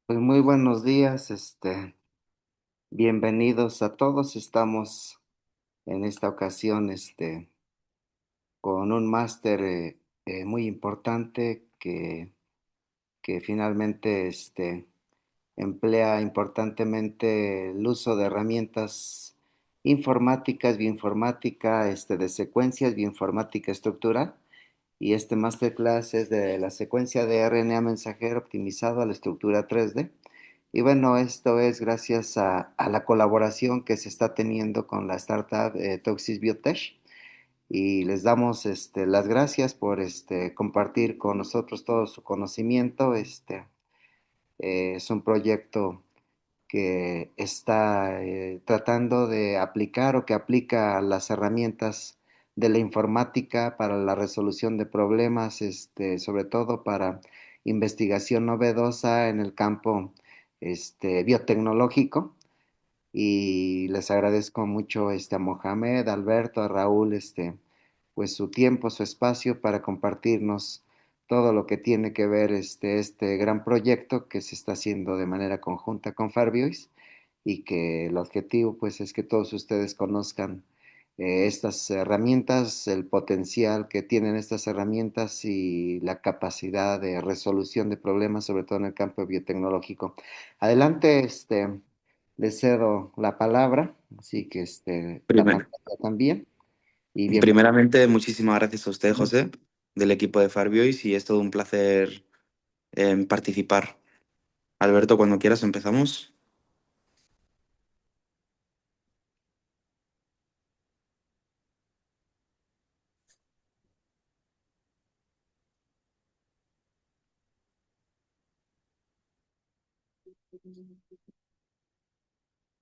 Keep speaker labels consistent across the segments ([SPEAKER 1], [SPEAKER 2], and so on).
[SPEAKER 1] Pues muy buenos días, bienvenidos a todos. Estamos en esta ocasión, con un máster muy importante que finalmente, emplea importantemente el uso de herramientas informáticas, bioinformática, de secuencias, bioinformática estructural. Y este masterclass es de la secuencia de RNA mensajero optimizado a la estructura 3D. Y bueno, esto es gracias a la colaboración que se está teniendo con la startup Toxis Biotech. Y les damos las gracias por compartir con nosotros todo su conocimiento. Es un proyecto que está tratando de aplicar o que aplica las herramientas de la informática para la resolución de problemas, sobre todo para investigación novedosa en el campo biotecnológico. Y les agradezco mucho a Mohamed, a Alberto, a Raúl, pues su tiempo, su espacio para compartirnos todo lo que tiene que ver este gran proyecto que se está haciendo de manera conjunta con Farbiois, y que el objetivo pues es que todos ustedes conozcan estas herramientas, el potencial que tienen estas herramientas y la capacidad de resolución de problemas, sobre todo en el campo biotecnológico. Adelante, le cedo la palabra, así que la
[SPEAKER 2] Primer-
[SPEAKER 1] pantalla también, y bienvenido.
[SPEAKER 2] Primeramente, muchísimas gracias a usted, José, del equipo de Farbiois, y es todo un placer participar. Alberto, cuando quieras empezamos.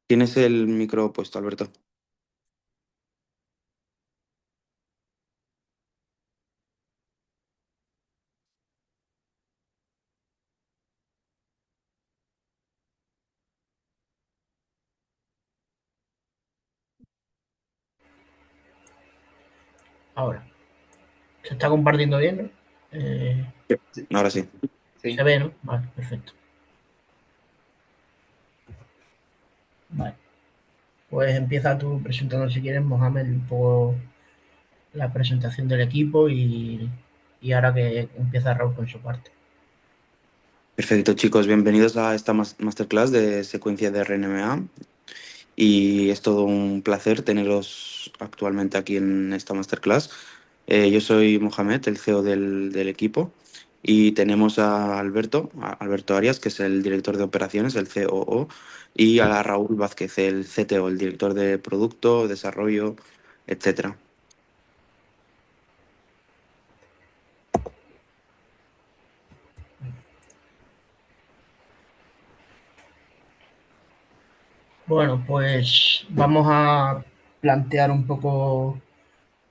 [SPEAKER 2] Tienes el micro puesto, Alberto.
[SPEAKER 3] Ahora, se está compartiendo bien, ¿no?
[SPEAKER 1] Sí,
[SPEAKER 2] Ahora sí.
[SPEAKER 3] Se
[SPEAKER 1] sí.
[SPEAKER 3] ve, ¿no? Vale, perfecto. Vale. Pues empieza tú presentando, si quieres, Mohamed, un poco la presentación del equipo y ahora que empieza Raúl con su parte.
[SPEAKER 2] Perfecto, chicos, bienvenidos a esta masterclass de secuencia de RNMA. Y es todo un placer teneros actualmente aquí en esta masterclass. Yo soy Mohamed, el CEO del equipo, y tenemos a Alberto Arias, que es el director de operaciones, el COO, y a Raúl Vázquez, el CTO, el director de producto, desarrollo, etcétera.
[SPEAKER 3] Bueno, pues vamos a plantear un poco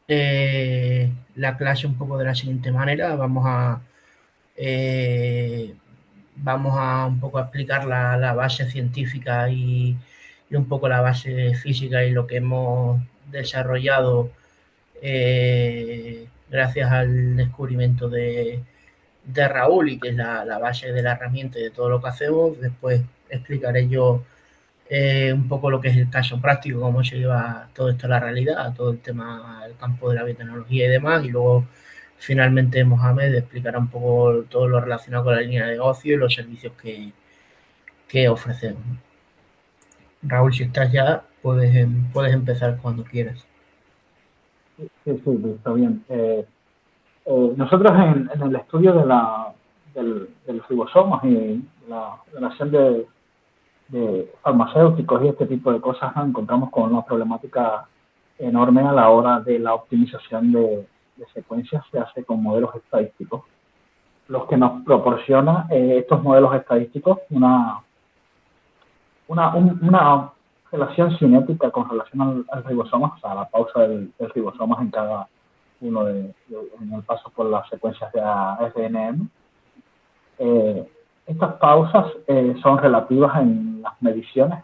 [SPEAKER 3] la clase un poco de la siguiente manera. Eh, vamos a un poco a explicar la base científica y un poco la base física y lo que hemos desarrollado gracias al descubrimiento de Raúl y que es la base de la herramienta y de todo lo que hacemos. Después explicaré yo un poco lo que es el caso práctico, cómo se lleva todo esto a la realidad, todo el tema, el campo de la biotecnología y demás, y luego finalmente Mohamed explicará un poco todo lo relacionado con la línea de negocio y los servicios que ofrecemos. Raúl, si estás ya, puedes empezar cuando quieras.
[SPEAKER 4] Sí, sí, sí, está bien. Nosotros en el estudio de los ribosomas y la relación de farmacéuticos y este tipo de cosas nos encontramos con una problemática enorme a la hora de la optimización de secuencias. Se hace con modelos estadísticos, los que nos proporciona estos modelos estadísticos una relación cinética con relación al ribosoma, o sea, la pausa del ribosoma en cada uno en el paso por las secuencias de ARNM. Eh, Estas pausas son relativas en las mediciones,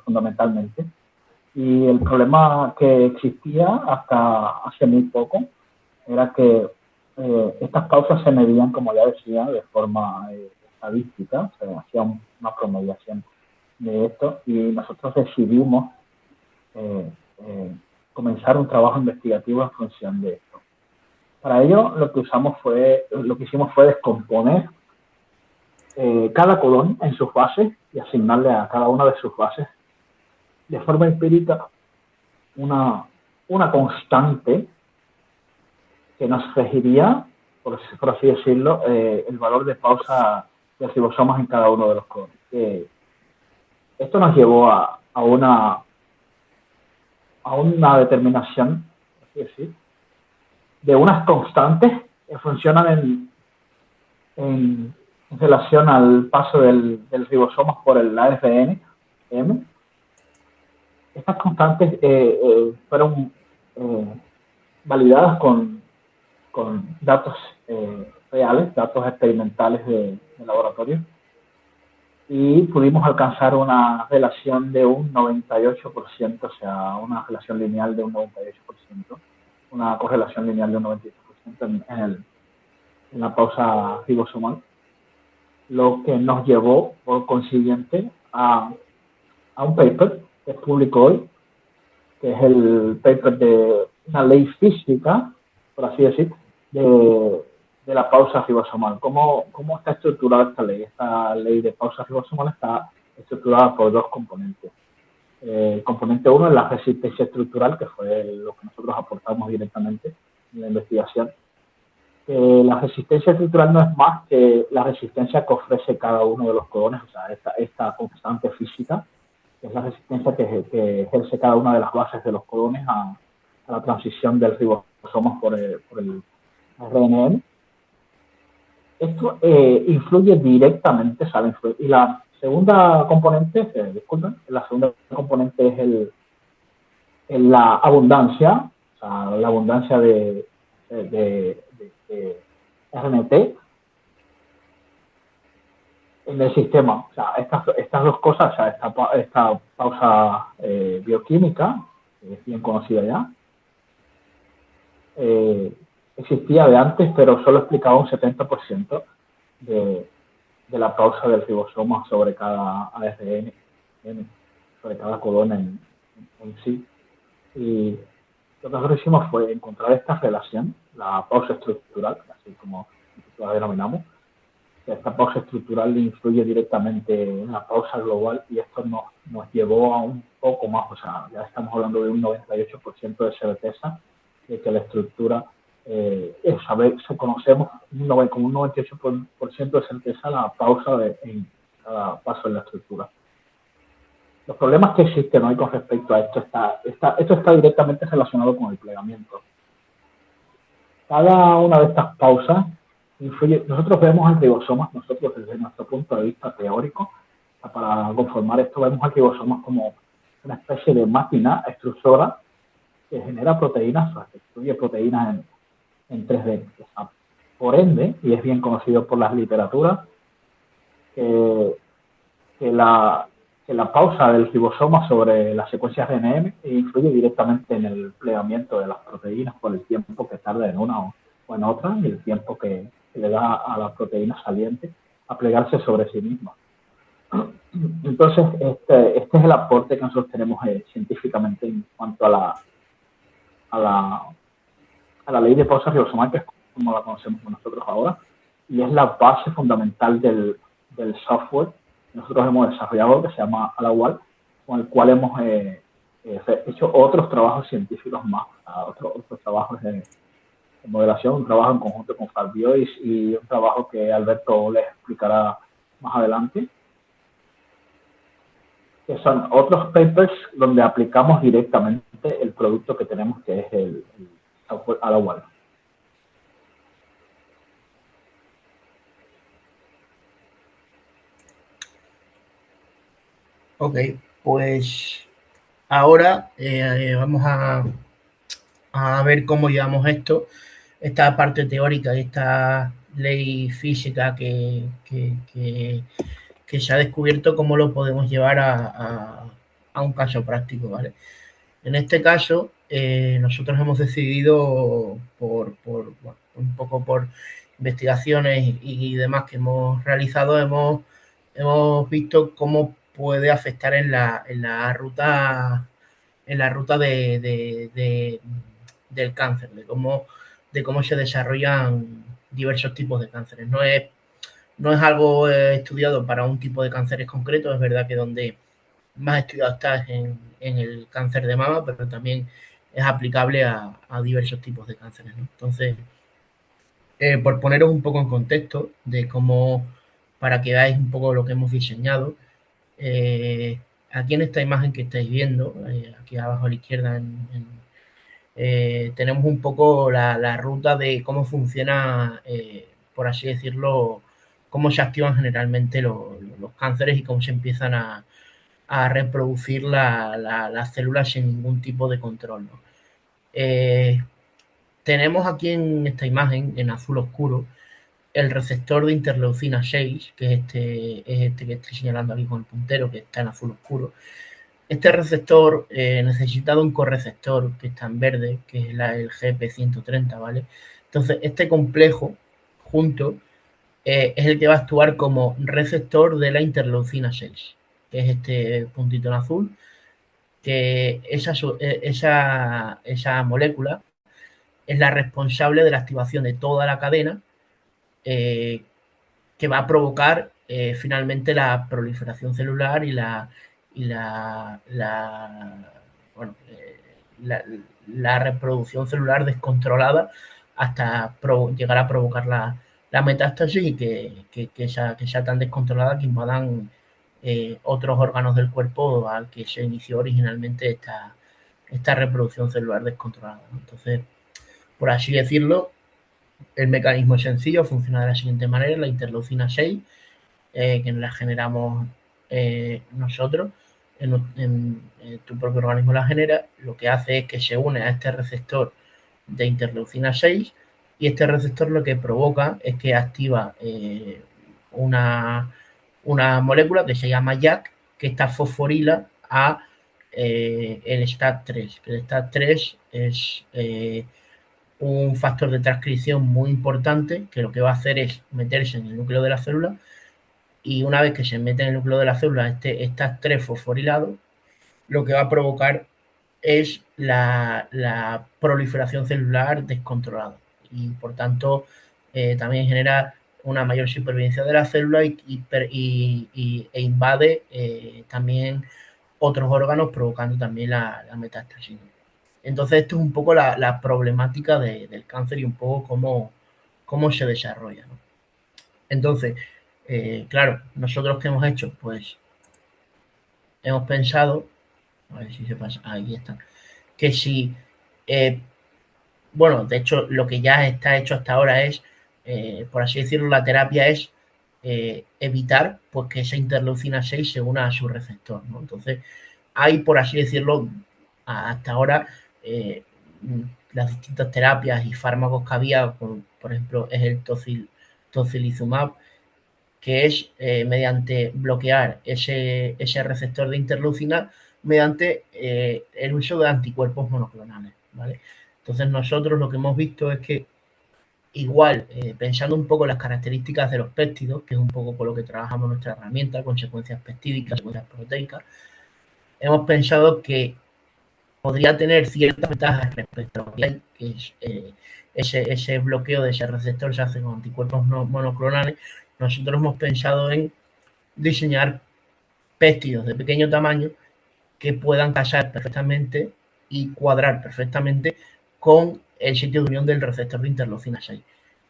[SPEAKER 4] fundamentalmente, y el problema que existía hasta hace muy poco era que estas pausas se medían, como ya decía, de forma estadística, o sea, hacía una promediación de esto y nosotros decidimos comenzar un trabajo investigativo en función de esto. Para ello lo que hicimos fue descomponer cada codón en sus bases y asignarle a cada una de sus bases de forma empírica una constante que nos regiría, por así decirlo, el valor de pausa de ribosomas en cada uno de los codones. Esto nos llevó a una determinación, así decir, de unas constantes que funcionan en relación al paso del ribosoma por el ARN M. Estas constantes fueron validadas con datos reales, datos experimentales de laboratorio, y pudimos alcanzar una relación de un 98%, o sea, una relación lineal de un 98%, una correlación lineal de un 98% en la pausa ribosomal, lo que nos llevó, por consiguiente, a un paper que publicó hoy, que es el paper de una ley física, por así decir, de la pausa ribosomal. ¿Cómo está estructurada esta ley? Esta ley de pausa ribosomal está estructurada por dos componentes. El componente 1 es la resistencia estructural, que fue lo que nosotros aportamos directamente en la investigación. La resistencia estructural no es más que la resistencia que ofrece cada uno de los codones, o sea, esta constante física, que es la resistencia que ejerce cada una de las bases de los codones a la transición del ribosoma por el RNM. Esto influye directamente, ¿saben? Y la segunda componente, disculpen, la segunda componente es la abundancia, o sea, la abundancia de RNT en el sistema. O sea, estas dos cosas, o sea, esta pausa bioquímica, que es bien conocida ya, existía de antes, pero solo explicaba un 70% de la pausa del ribosoma sobre cada ARN, sobre cada codón en sí. Y lo que nosotros hicimos fue encontrar esta relación, la pausa estructural, así como la denominamos. Esta pausa estructural influye directamente en la pausa global y esto nos llevó a un poco más, o sea, ya estamos hablando de un 98% de certeza de que la estructura conocemos con un 98% de certeza la pausa en cada paso en la estructura. Los problemas que existen hoy con respecto a esto esto está directamente relacionado con el plegamiento. Cada una de estas pausas influye. Nosotros vemos al ribosoma, nosotros desde nuestro punto de vista teórico, para conformar esto vemos al ribosoma como una especie de máquina extrusora que genera proteínas, o sea, que destruye proteínas en 3D. Por ende, y es bien conocido por las literaturas, que la pausa del ribosoma sobre las secuencias RNM influye directamente en el plegamiento de las proteínas por el tiempo que tarda en una o en otra y el tiempo que le da a la proteína saliente a plegarse sobre sí misma. Entonces, este es el aporte que nosotros tenemos científicamente en cuanto a la ley de pausa ribosomal, que es como la conocemos nosotros ahora, y es la base fundamental del software que nosotros hemos desarrollado, que se llama Alawal, con el cual hemos hecho otros trabajos científicos más, otros trabajos de modelación, un trabajo en conjunto con Farbiois y un trabajo que Alberto les explicará más adelante, que son otros papers donde aplicamos directamente el producto que tenemos, que es el software Alawal.
[SPEAKER 3] Ok, pues ahora vamos a ver cómo llevamos esta parte teórica, esta ley física que se ha descubierto, cómo lo podemos llevar a un caso práctico, ¿vale? En este caso, nosotros hemos decidido un poco por investigaciones y demás que hemos realizado, hemos visto cómo puede afectar en la ruta del cáncer, de cómo se desarrollan diversos tipos de cánceres. No es algo estudiado para un tipo de cánceres concreto, es verdad que donde más estudiado está es en el cáncer de mama, pero también es aplicable a diversos tipos de cánceres, ¿no? Entonces, por poneros un poco en contexto de cómo, para que veáis un poco lo que hemos diseñado, aquí en esta imagen que estáis viendo, aquí abajo a la izquierda, tenemos un poco la ruta de cómo funciona, por así decirlo, cómo se activan generalmente los cánceres y cómo se empiezan a reproducir las células sin ningún tipo de control, ¿no? Tenemos aquí en esta imagen, en azul oscuro, el receptor de interleucina 6, que es este que estoy señalando aquí con el puntero, que está en azul oscuro. Este receptor necesita de un correceptor que está en verde, que es el GP130, ¿vale? Entonces, este complejo junto es el que va a actuar como receptor de la interleucina 6, que es este puntito en azul, que esa molécula es la responsable de la activación de toda la cadena eh, que va a provocar finalmente la proliferación celular y bueno, la reproducción celular descontrolada hasta llegar a provocar la metástasis y que sea tan descontrolada que invadan otros órganos del cuerpo al que se inició originalmente esta reproducción celular descontrolada, ¿no? Entonces, por así decirlo, el mecanismo es sencillo, funciona de la siguiente manera: la interleucina 6, que la generamos nosotros, tu propio organismo la genera, lo que hace es que se une a este receptor de interleucina 6 y este receptor lo que provoca es que activa una molécula que se llama JAK, que está fosforila a el STAT3, que el STAT3 es un factor de transcripción muy importante que lo que va a hacer es meterse en el núcleo de la célula y una vez que se mete en el núcleo de la célula estas tres fosforilados, lo que va a provocar es la proliferación celular descontrolada y por tanto también genera una mayor supervivencia de la célula e invade también otros órganos provocando también la metástasis. Entonces esto es un poco la problemática del cáncer y un poco cómo se desarrolla, ¿no? Entonces, claro, nosotros ¿qué hemos hecho? Pues hemos pensado, a ver si se pasa, ahí está, que si, bueno, de hecho lo que ya está hecho hasta ahora es, por así decirlo, la terapia es evitar pues que esa interleucina 6 se una a su receptor, ¿no? Entonces, hay, por así decirlo, hasta ahora eh, las distintas terapias y fármacos que había, como por ejemplo es el tocilizumab, que es mediante bloquear ese receptor de interleucina mediante el uso de anticuerpos monoclonales, ¿vale? Entonces nosotros lo que hemos visto es que igual, pensando un poco las características de los péptidos, que es un poco con lo que trabajamos nuestra herramienta, con secuencias peptídicas, secuencias proteicas, hemos pensado que podría tener ciertas ventajas respecto a lo que hay, que es ese bloqueo de ese receptor se hace con anticuerpos monoclonales. Nosotros hemos pensado en diseñar péptidos de pequeño tamaño que puedan casar perfectamente y cuadrar perfectamente con el sitio de unión del receptor de interleucina 6.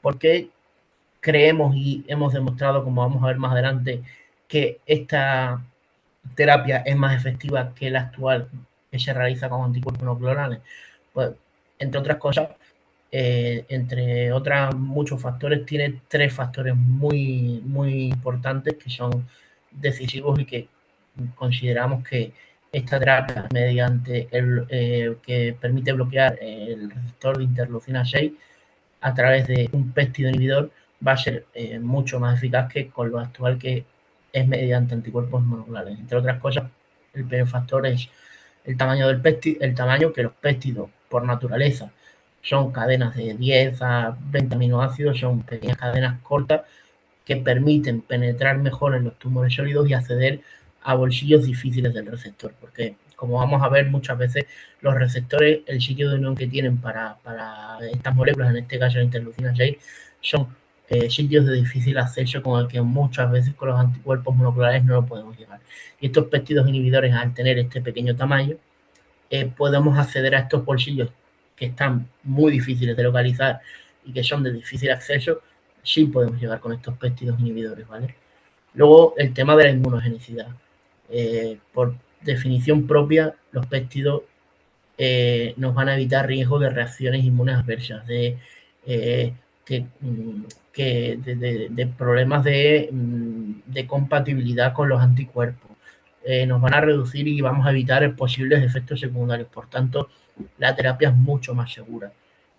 [SPEAKER 3] Porque creemos y hemos demostrado, como vamos a ver más adelante, que esta terapia es más efectiva que la actual que se realiza con anticuerpos monoclonales. Pues, entre otras cosas, entre otros muchos factores, tiene tres factores muy, muy importantes que son decisivos y que consideramos que esta terapia, mediante que permite bloquear el receptor de interleucina 6 a través de un péptido inhibidor, va a ser mucho más eficaz que con lo actual, que es mediante anticuerpos monoclonales. Entre otras cosas, el primer factor es el tamaño del péptido, el tamaño que los péptidos por naturaleza son cadenas de 10 a 20 aminoácidos, son pequeñas cadenas cortas que permiten penetrar mejor en los tumores sólidos y acceder a bolsillos difíciles del receptor, porque como vamos a ver muchas veces, los receptores, el sitio de unión que tienen para estas moléculas, en este caso la interleucina 6, son sitios de difícil acceso con el que muchas veces con los anticuerpos monoclonales no lo podemos llegar. Y estos péptidos inhibidores, al tener este pequeño tamaño, podemos acceder a estos bolsillos que están muy difíciles de localizar y que son de difícil acceso, sí podemos llegar con estos péptidos inhibidores, ¿vale? Luego, el tema de la inmunogenicidad. Por definición propia, los péptidos nos van a evitar riesgo de reacciones inmunes adversas, de problemas de compatibilidad con los anticuerpos. Nos van a reducir y vamos a evitar posibles efectos secundarios. Por tanto, la terapia es mucho más segura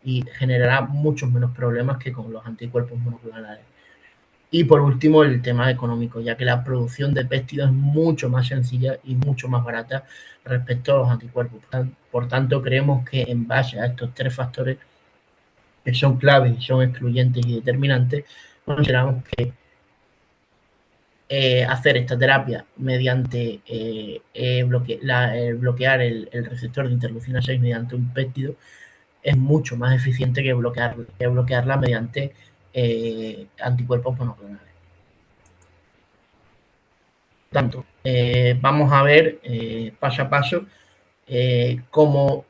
[SPEAKER 3] y generará muchos menos problemas que con los anticuerpos monoclonales. Y por último, el tema económico, ya que la producción de péptidos es mucho más sencilla y mucho más barata respecto a los anticuerpos. Por tanto, creemos que en base a estos tres factores que son claves, son excluyentes y determinantes, consideramos que hacer esta terapia mediante bloquear el receptor de interleucina 6 mediante un péptido es mucho más eficiente que bloquearla mediante anticuerpos monoclonales. Por tanto, vamos a ver paso a paso cómo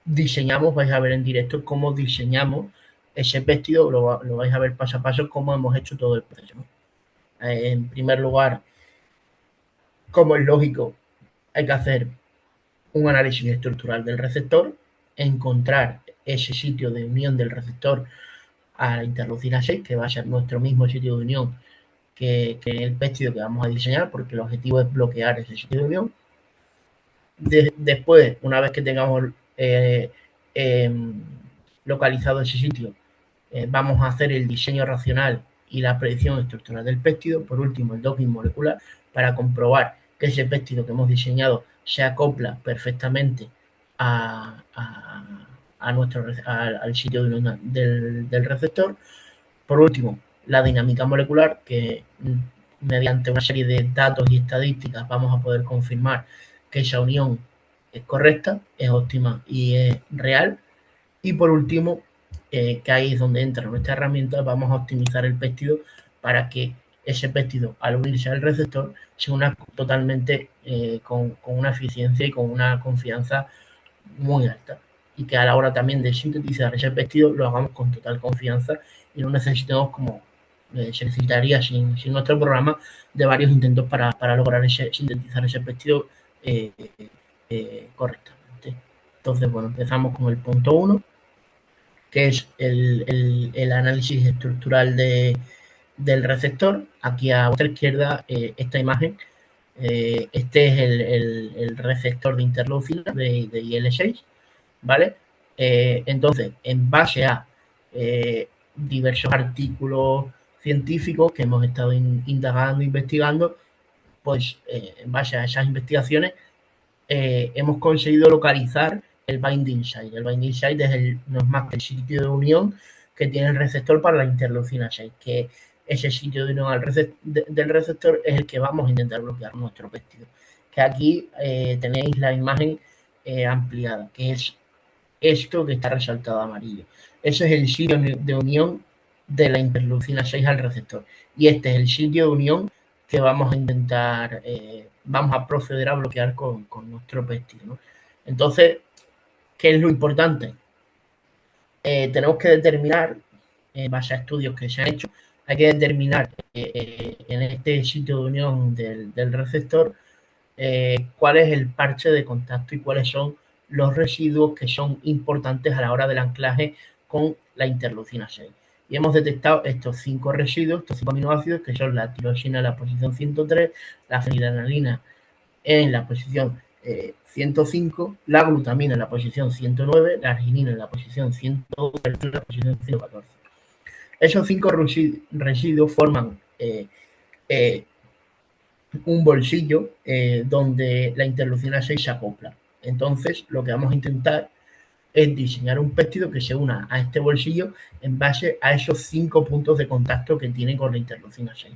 [SPEAKER 3] diseñamos, vais a ver en directo cómo diseñamos ese péptido, lo vais a ver paso a paso cómo hemos hecho todo el proceso, ¿no? En primer lugar, como es lógico, hay que hacer un análisis estructural del receptor, encontrar ese sitio de unión del receptor a la interleucina 6, que va a ser nuestro mismo sitio de unión que el péptido que vamos a diseñar, porque el objetivo es bloquear ese sitio de unión. Después, una vez que tengamos localizado ese sitio, vamos a hacer el diseño racional y la predicción estructural del péptido. Por último, el docking molecular para comprobar que ese péptido que hemos diseñado se acopla perfectamente al sitio del receptor. Por último, la dinámica molecular, que mediante una serie de datos y estadísticas vamos a poder confirmar que esa unión es correcta, es óptima y es real. Y por último, que ahí es donde entra nuestra herramienta, vamos a optimizar el péptido para que ese péptido, al unirse al receptor, se una totalmente con una eficiencia y con una confianza muy alta. Y que a la hora también de sintetizar ese péptido lo hagamos con total confianza y no necesitemos, como se necesitaría sin nuestro programa, de varios intentos para lograr sintetizar ese péptido correctamente. Entonces, bueno, empezamos con el punto 1, que es el análisis estructural del receptor. Aquí a vuestra izquierda, esta imagen, este es el receptor de interleucina de IL-6, ¿vale? Entonces, en base a diversos artículos científicos que hemos estado indagando, investigando, pues en base a esas investigaciones hemos conseguido localizar el binding site. El binding site no es más que el sitio de unión que tiene el receptor para la interleucina 6, que ese sitio de unión del receptor es el que vamos a intentar bloquear nuestro péptido. Que aquí tenéis la imagen ampliada, que es esto que está resaltado amarillo. Ese es el sitio de unión de la interleucina 6 al receptor. Y este es el sitio de unión que vamos a intentar, vamos a proceder a bloquear con nuestro péptido, ¿no? Entonces, ¿qué es lo importante? Tenemos que determinar, en base a estudios que se han hecho, hay que determinar en este sitio de unión del receptor cuál es el parche de contacto y cuáles son los residuos que son importantes a la hora del anclaje con la interleucina 6. Y hemos detectado estos 5 residuos, estos 5 aminoácidos, que son la tirosina en la posición 103, la fenilalanina en la posición 105, la glutamina en la posición 109, la arginina en la posición 112 y en la posición 114. Esos 5 residuos forman un bolsillo donde la interleucina 6 se acopla. Entonces, lo que vamos a intentar es diseñar un péptido que se una a este bolsillo en base a esos 5 puntos de contacto que tiene con la interleucina 6.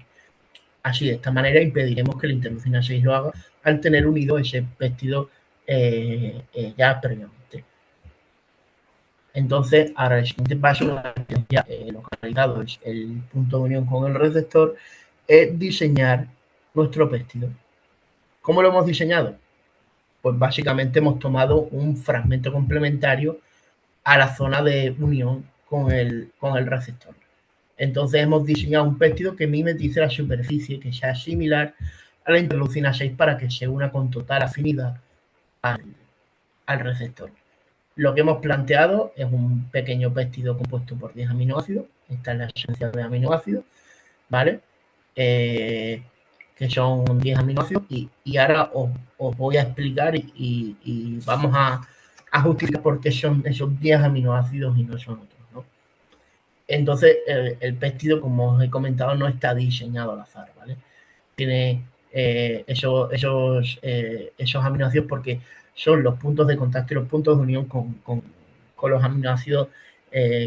[SPEAKER 3] Así, de esta manera, impediremos que la interleucina 6 lo haga al tener unido ese péptido ya previamente. Entonces, ahora el siguiente paso, ya localizado el punto de unión con el receptor, es diseñar nuestro péptido. ¿Cómo lo hemos diseñado? Pues básicamente hemos tomado un fragmento complementario a la zona de unión con el receptor. Entonces hemos diseñado un péptido que mimetice la superficie, que sea similar a la interleucina 6 para que se una con total afinidad al receptor. Lo que hemos planteado es un pequeño péptido compuesto por 10 aminoácidos. Esta es la esencia de aminoácidos, ¿vale? Que son 10 aminoácidos y ahora os voy a explicar y vamos a justificar por qué son esos 10 aminoácidos y no son otros, ¿no? Entonces, el péptido, como os he comentado, no está diseñado al azar, ¿vale? Tiene esos aminoácidos porque son los puntos de contacto y los puntos de unión con los aminoácidos,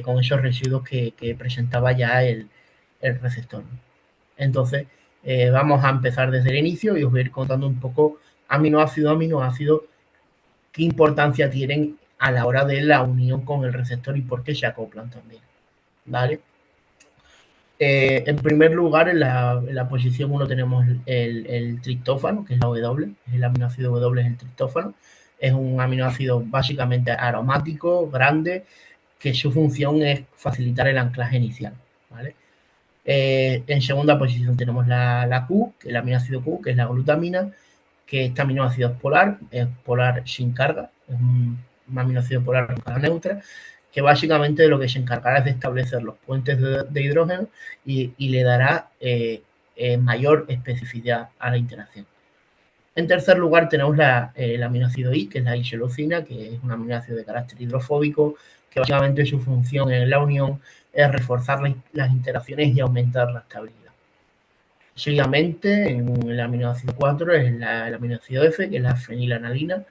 [SPEAKER 3] con esos residuos que presentaba ya el receptor. Entonces, vamos a empezar desde el inicio y os voy a ir contando un poco aminoácido a aminoácido qué importancia tienen a la hora de la unión con el receptor y por qué se acoplan también, ¿vale? En primer lugar, en la posición 1 tenemos el triptófano, que es la W, el aminoácido W es el triptófano. Es un aminoácido básicamente aromático, grande, que su función es facilitar el anclaje inicial, ¿vale? En segunda posición tenemos la Q, que es el aminoácido Q, que es la glutamina, que este aminoácido es polar sin carga, es un aminoácido polar con carga neutra, que básicamente de lo que se encargará es de establecer los puentes de hidrógeno y le dará mayor especificidad a la interacción. En tercer lugar tenemos el aminoácido I, que es la isoleucina, que es un aminoácido de carácter hidrofóbico, que básicamente su función en la unión es reforzar las interacciones y aumentar la estabilidad. Seguidamente, en el aminoácido 4 es el aminoácido F, que es la fenilanalina.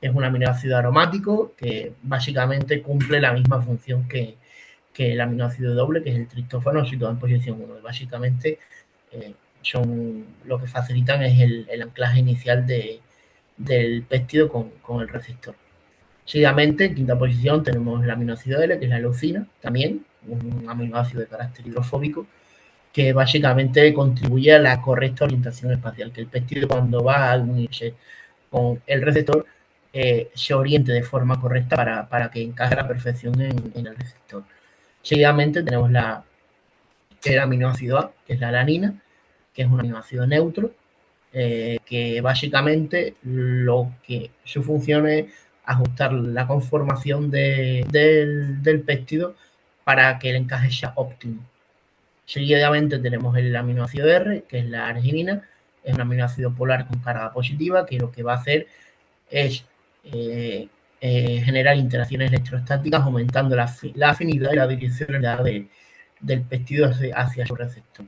[SPEAKER 3] Es un aminoácido aromático que básicamente cumple la misma función que el aminoácido doble, que es el triptófano, situado en posición 1. Básicamente son lo que facilitan es el anclaje inicial del péptido con el receptor. Seguidamente, en quinta posición, tenemos el aminoácido L, que es la leucina, también un aminoácido de carácter hidrofóbico, que básicamente contribuye a la correcta orientación espacial, que el péptido cuando va a unirse con el receptor se oriente de forma correcta para que encaje a la perfección en el receptor. Seguidamente tenemos el aminoácido A, que es la alanina, que es un aminoácido neutro, que básicamente su función es ajustar la conformación del péptido para que el encaje sea óptimo. Seguidamente tenemos el aminoácido R, que es la arginina, es un aminoácido polar con carga positiva, que lo que va a hacer es generar interacciones electrostáticas, aumentando la afinidad y la direccionalidad del péptido hacia su receptor.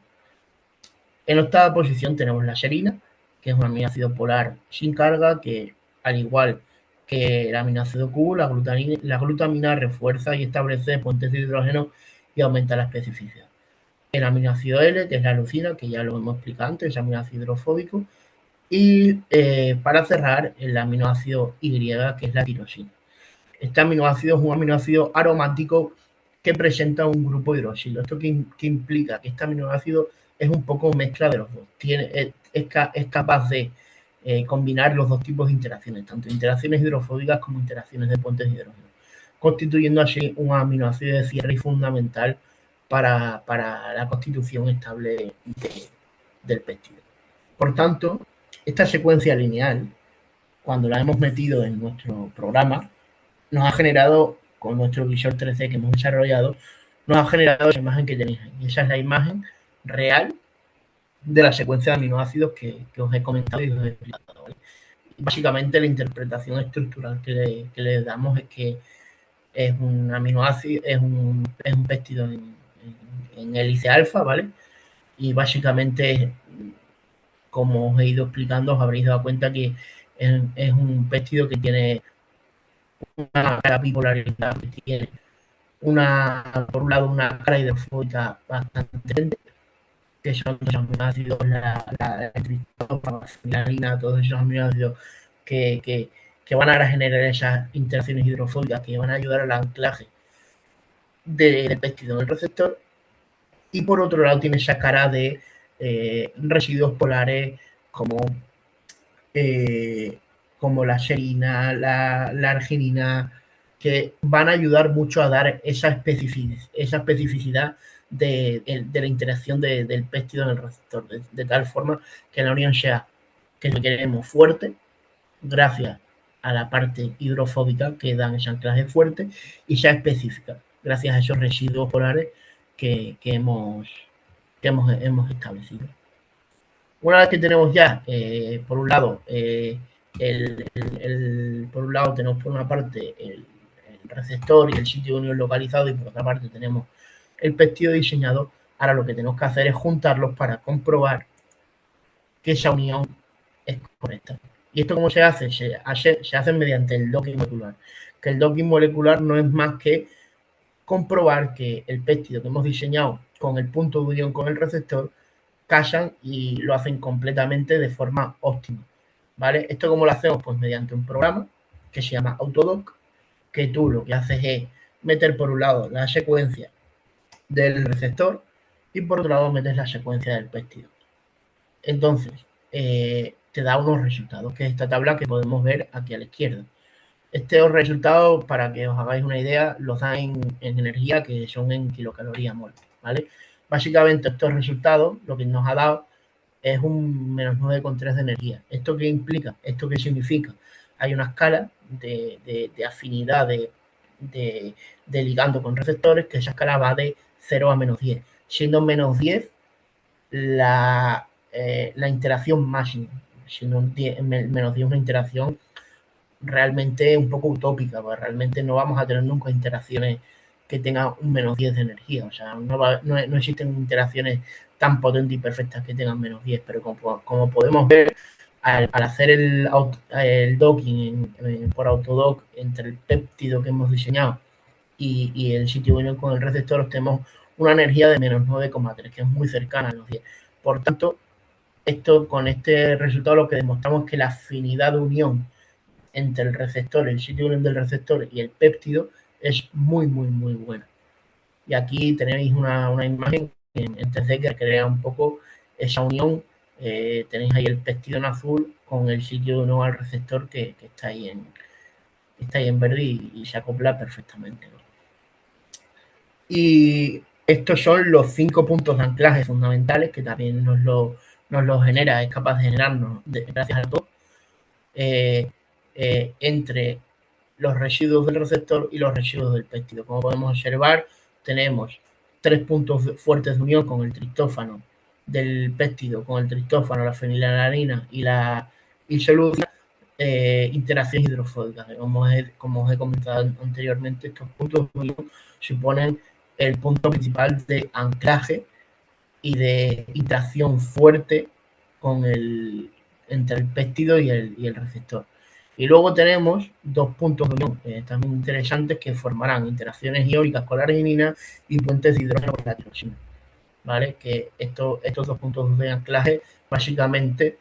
[SPEAKER 3] En octava posición tenemos la serina, que es un aminoácido polar sin carga, que al igual que el aminoácido Q, la glutamina refuerza y establece puentes de hidrógeno y aumenta la especificidad. El aminoácido L, que es la leucina, que ya lo hemos explicado antes, es aminoácido hidrofóbico. Y para cerrar, el aminoácido Y, que es la tirosina. Este aminoácido es un aminoácido aromático que presenta un grupo hidroxilo. ¿Esto qué implica? Que este aminoácido es un poco mezcla de los dos. Es capaz de combinar los dos tipos de interacciones, tanto interacciones hidrofóbicas como interacciones de puentes de hidrógeno, constituyendo así un aminoácido de cierre y fundamental para la constitución estable del péptido. Por tanto, esta secuencia lineal, cuando la hemos metido en nuestro programa, nos ha generado, con nuestro visor 3D que hemos desarrollado, nos ha generado esa imagen que tenéis ahí. Y esa es la imagen real de la secuencia de aminoácidos que os he comentado y os he explicado, ¿vale? Básicamente la interpretación estructural que le damos es que es un aminoácido, es un péptido en hélice alfa, ¿vale? Y básicamente, como os he ido explicando, os habréis dado cuenta que es un péptido que tiene una cara bipolaridad que tiene por un lado una cara hidrofóbica bastante potente, que son los aminoácidos, la triptófano, la fenilalanina, todos esos aminoácidos que van a generar esas interacciones hidrofóbicas que van a ayudar al anclaje del péptido en el receptor. Y por otro lado tiene esa cara de residuos polares como, como la serina, la arginina, que van a ayudar mucho a dar esa especificidad de la interacción del péptido en el receptor, de tal forma que la unión sea, que lo queremos fuerte, gracias a la parte hidrofóbica que dan ese anclaje fuerte, y sea específica, gracias a esos residuos polares que hemos establecido. Una vez que tenemos ya, por un lado, por un lado tenemos por una parte el receptor y el sitio de unión localizado, y por otra parte tenemos el péptido diseñado. Ahora lo que tenemos que hacer es juntarlos para comprobar que esa unión es correcta. ¿Y esto cómo se hace? Se hace mediante el docking molecular. Que el docking molecular no es más que comprobar que el péptido que hemos diseñado con el punto de unión con el receptor casan y lo hacen completamente de forma óptima, ¿vale? ¿Esto cómo lo hacemos? Pues mediante un programa que se llama Autodoc, que tú lo que haces es meter por un lado la secuencia del receptor y por otro lado metes la secuencia del péptido. Entonces, te da unos resultados, que es esta tabla que podemos ver aquí a la izquierda. Estos resultados, para que os hagáis una idea, los dan en energía, que son en kilocalorías mol, ¿vale? Básicamente estos resultados lo que nos ha dado es un menos 9,3 de energía. ¿Esto qué implica? ¿Esto qué significa? Hay una escala de afinidad de ligando con receptores, que esa escala va de 0 a menos 10, siendo menos 10 la interacción máxima, siendo menos 10 una interacción realmente un poco utópica, porque realmente no vamos a tener nunca interacciones que tengan un menos 10 de energía. O sea, no existen interacciones tan potentes y perfectas que tengan menos 10, pero como podemos ver, al hacer el docking por autodoc entre el péptido que hemos diseñado y el sitio de unión con el receptor, obtenemos una energía de menos 9,3, que es muy cercana a los 10. Por tanto, con este resultado lo que demostramos es que la afinidad de unión entre el receptor, el sitio de unión del receptor y el péptido es muy, muy, muy buena. Y aquí tenéis una imagen en 3D que crea un poco esa unión. Tenéis ahí el péptido en azul con el sitio de unión al receptor que está ahí en verde y se acopla perfectamente, ¿no? Y estos son los 5 puntos de anclaje fundamentales que también nos lo genera, es capaz de generarnos gracias a todo, entre los residuos del receptor y los residuos del péptido. Como podemos observar, tenemos 3 puntos fuertes de unión con el triptófano del péptido, con el triptófano, la fenilalanina y la isoleucina, interacciones hidrofóbicas. Como os he comentado anteriormente, estos puntos de unión suponen el punto principal de anclaje y de interacción fuerte entre el péptido y el receptor. Y luego tenemos 2 puntos de unión también interesantes que formarán interacciones iónicas con la arginina y puentes de hidrógeno con la tirosina, ¿vale? Que estos 2 puntos de anclaje básicamente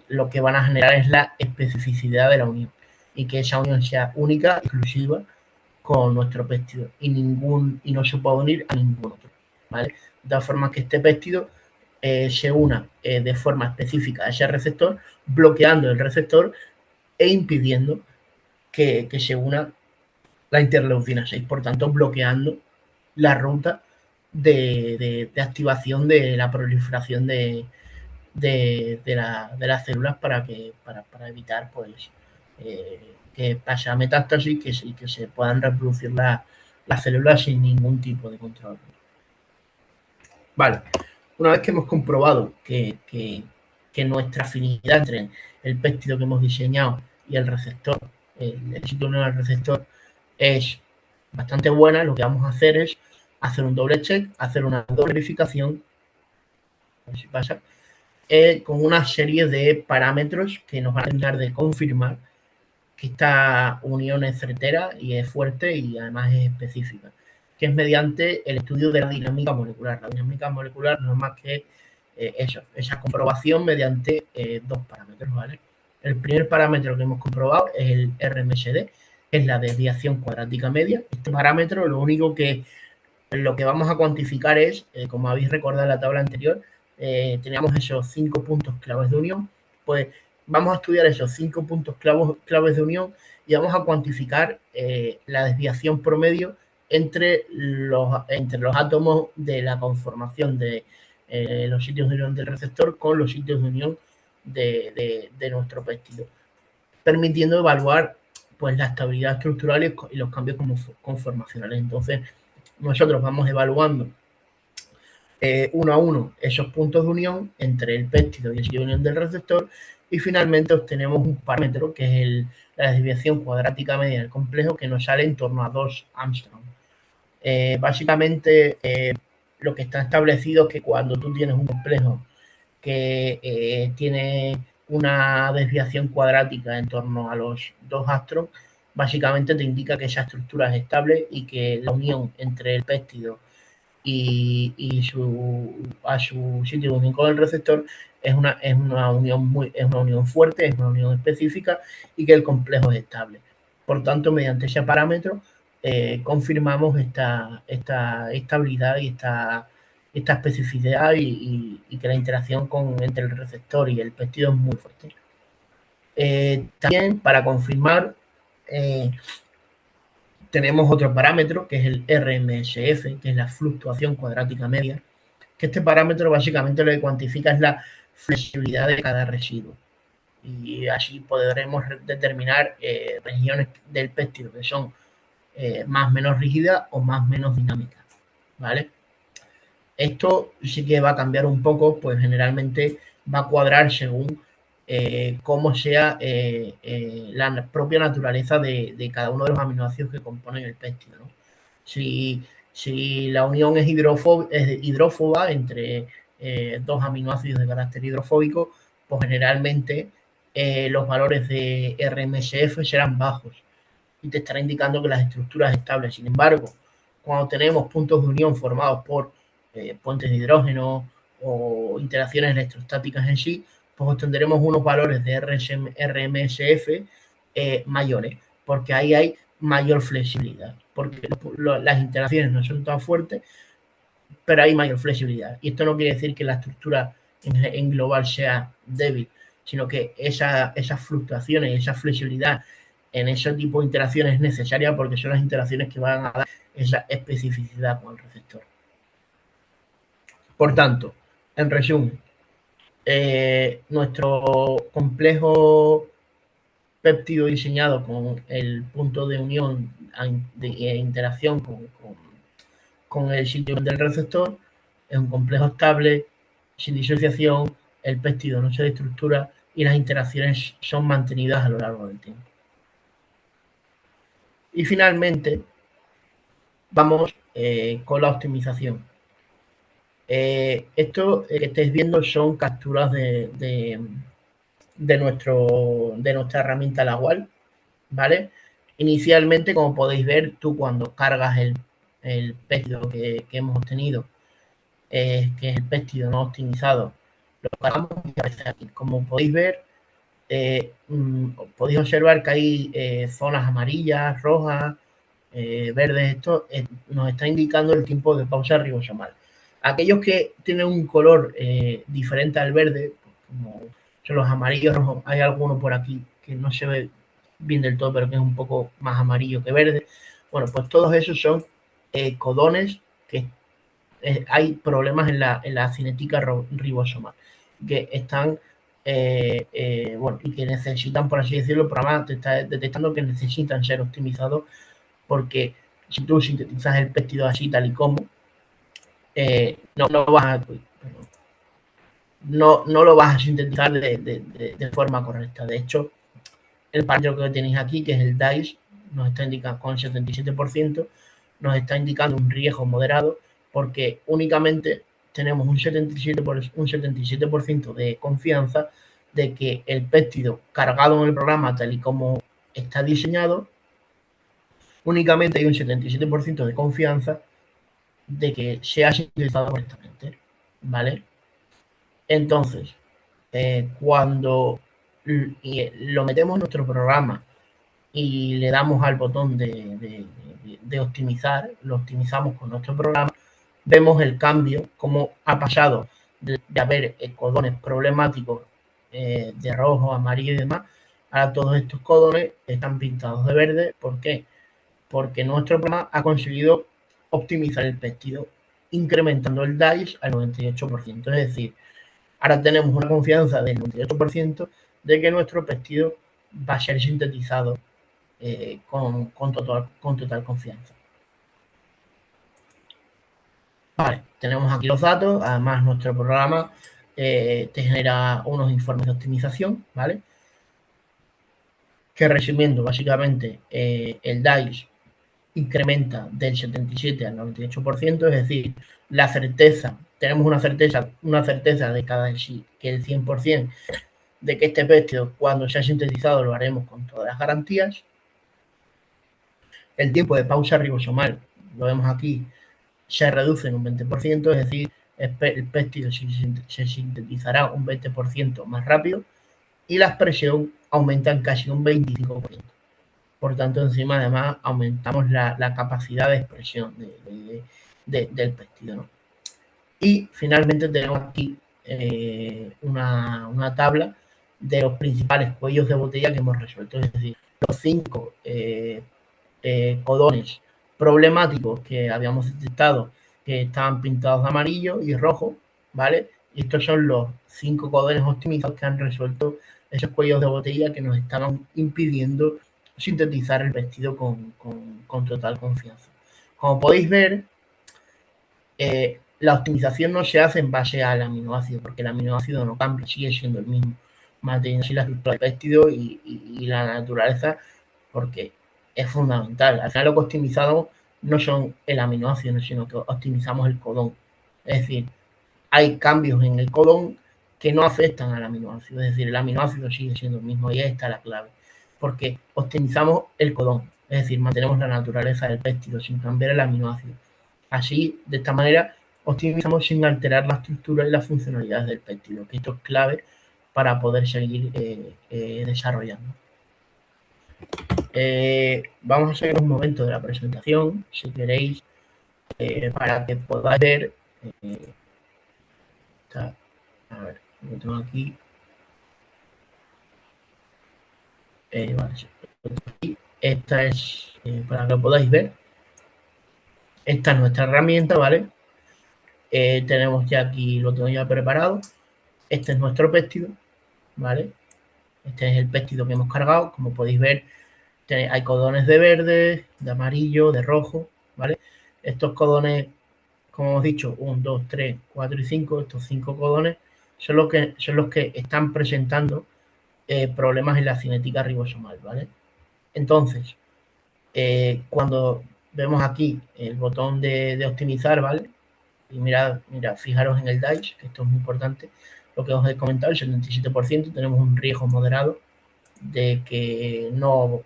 [SPEAKER 3] lo que van a generar es la especificidad de la unión y que esa unión sea única, exclusiva con nuestro péptido y no se puede unir a ningún otro, ¿vale? De tal forma que este péptido se una de forma específica a ese receptor, bloqueando el receptor e impidiendo que se una la interleucina 6, por tanto bloqueando la ruta de activación de la proliferación de las células para evitar pues que pase a metástasis y que se puedan reproducir las células sin ningún tipo de control. Vale, una vez que hemos comprobado que nuestra afinidad entre el péptido que hemos diseñado y el receptor, el sitio del receptor, es bastante buena, lo que vamos a hacer es hacer un doble check, hacer una doble verificación, a ver si pasa, con una serie de parámetros que nos van a ayudar de confirmar que esta unión es certera y es fuerte y además es específica, que es mediante el estudio de la dinámica molecular. La dinámica molecular no es más que esa comprobación mediante dos parámetros, ¿vale? El primer parámetro que hemos comprobado es el RMSD, es la desviación cuadrática media. Este parámetro lo que vamos a cuantificar es, como habéis recordado en la tabla anterior, teníamos esos 5 puntos claves de unión, pues vamos a estudiar esos 5 puntos claves de unión y vamos a cuantificar la desviación promedio entre los átomos de la conformación de los sitios de unión del receptor con los sitios de unión de nuestro péptido, permitiendo evaluar pues la estabilidad estructural y los cambios conformacionales. Entonces, nosotros vamos evaluando uno a uno esos puntos de unión entre el péptido y el sitio de unión del receptor y finalmente obtenemos un parámetro que es la desviación cuadrática media del complejo, que nos sale en torno a 2 Armstrong. Básicamente lo que está establecido es que cuando tú tienes un complejo que tiene una desviación cuadrática en torno a los 2 Armstrong, básicamente te indica que esa estructura es estable y que la unión entre el péptido y su sitio de unión con el receptor es una unión fuerte, es una unión específica y que el complejo es estable. Por tanto, mediante ese parámetro confirmamos esta estabilidad y esta especificidad y que la interacción entre el receptor y el péptido es muy fuerte. También para confirmar tenemos otro parámetro que es el RMSF, que es la fluctuación cuadrática media, que este parámetro básicamente lo que cuantifica es la flexibilidad de cada residuo. Y así podremos determinar regiones del péptido que son más o menos rígidas o más o menos dinámicas, ¿vale? Esto sí que va a cambiar un poco, pues generalmente va a cuadrar según cómo sea la propia naturaleza de cada uno de los aminoácidos que componen el péptido, ¿no? Si la unión es hidrófoba entre dos aminoácidos de carácter hidrofóbico, pues generalmente los valores de RMSF serán bajos y te estará indicando que las estructuras estables. Sin embargo, cuando tenemos puntos de unión formados por puentes de hidrógeno o interacciones electrostáticas en sí, pues obtendremos unos valores de RMSF mayores, porque ahí hay mayor flexibilidad, porque las interacciones no son tan fuertes, pero hay mayor flexibilidad. Y esto no quiere decir que la estructura en global sea débil, sino que esas fluctuaciones y esa flexibilidad en ese tipo de interacciones es necesaria porque son las interacciones que van a dar esa especificidad con el receptor. Por tanto, en resumen, nuestro complejo péptido diseñado con el punto de unión de interacción con el sitio del receptor es un complejo estable, sin disociación, el péptido no se destructura y las interacciones son mantenidas a lo largo del tiempo. Y finalmente, vamos con la optimización. Esto que estáis viendo son capturas de nuestra herramienta Lagual, ¿vale? Inicialmente, como podéis ver, tú cuando cargas el péptido que hemos obtenido, que es el péptido no optimizado, lo cargamos y aparece aquí. Como podéis ver, podéis observar que hay zonas amarillas, rojas, verdes. Esto nos está indicando el tiempo de pausa ribosomal. Aquellos que tienen un color diferente al verde, como son los amarillos rojos, hay alguno por aquí que no se ve bien del todo, pero que es un poco más amarillo que verde. Bueno, pues todos esos son codones que hay problemas en la cinética ribosomal, que están, bueno, y que necesitan, por así decirlo, el programa te está detectando que necesitan ser optimizados, porque si tú sintetizas el péptido así tal y como, no lo vas a sintetizar de forma correcta. De hecho, el parámetro que tenéis aquí, que es el DICE, nos está indicando con 77%, nos está indicando un riesgo moderado, porque únicamente tenemos un 77% de confianza de que el péptido cargado en el programa tal y como está diseñado, únicamente hay un 77% de confianza de que sea sintetizado correctamente, ¿vale? Entonces, cuando lo metemos en nuestro programa y le damos al botón de optimizar, lo optimizamos con nuestro programa, vemos el cambio, cómo ha pasado de haber codones problemáticos de rojo, amarillo y demás, a todos estos codones están pintados de verde. ¿Por qué? Porque nuestro programa ha conseguido optimizar el péptido, incrementando el DICE al 98%. Es decir, ahora tenemos una confianza del 98% de que nuestro péptido va a ser sintetizado con total confianza. Vale, tenemos aquí los datos. Además, nuestro programa te genera unos informes de optimización, ¿vale? Que resumiendo, básicamente, el DICE incrementa del 77 al 98%, es decir, la certeza, tenemos una certeza de que el 100% de que este péptido, cuando sea sintetizado, lo haremos con todas las garantías. El tiempo de pausa ribosomal, lo vemos aquí, se reduce en un 20%, es decir, el péptido se sintetizará un 20% más rápido y la expresión aumenta en casi un 25%. Por tanto, encima además aumentamos la capacidad de expresión del péptido, ¿no? Y finalmente tenemos aquí una tabla de los principales cuellos de botella que hemos resuelto, es decir, los 5 codones problemáticos que habíamos detectado que estaban pintados de amarillo y rojo, ¿vale? Y estos son los 5 codones optimizados que han resuelto esos cuellos de botella que nos estaban impidiendo sintetizar el vestido con total confianza. Como podéis ver, la optimización no se hace en base al aminoácido, porque el aminoácido no cambia, sigue siendo el mismo, manteniendo así la estructura del péptido y la naturaleza, porque es fundamental. Al final lo que optimizamos no son el aminoácido, sino que optimizamos el codón. Es decir, hay cambios en el codón que no afectan al aminoácido, es decir, el aminoácido sigue siendo el mismo y ahí está la clave, porque optimizamos el codón, es decir, mantenemos la naturaleza del péptido sin cambiar el aminoácido. Así, de esta manera, optimizamos sin alterar la estructura y las funcionalidades del péptido, que esto es clave para poder seguir desarrollando. Vamos a seguir un momento de la presentación, si queréis, para que podáis ver. A ver, lo tengo aquí. Vale, esta es, para que lo podáis ver, esta es nuestra herramienta, ¿vale? Tenemos ya aquí, lo tengo ya preparado. Este es nuestro péptido, ¿vale? Este es el péptido que hemos cargado. Como podéis ver, hay codones de verde, de amarillo, de rojo, ¿vale? Estos codones, como hemos dicho, 1, 2, 3, 4 y 5, estos 5 codones son los que están presentando problemas en la cinética ribosomal, ¿vale? Entonces, cuando vemos aquí el botón de optimizar, ¿vale? Y mirad, fijaros en el DICE, que esto es muy importante, lo que os he comentado, el 77%, tenemos un riesgo moderado de que no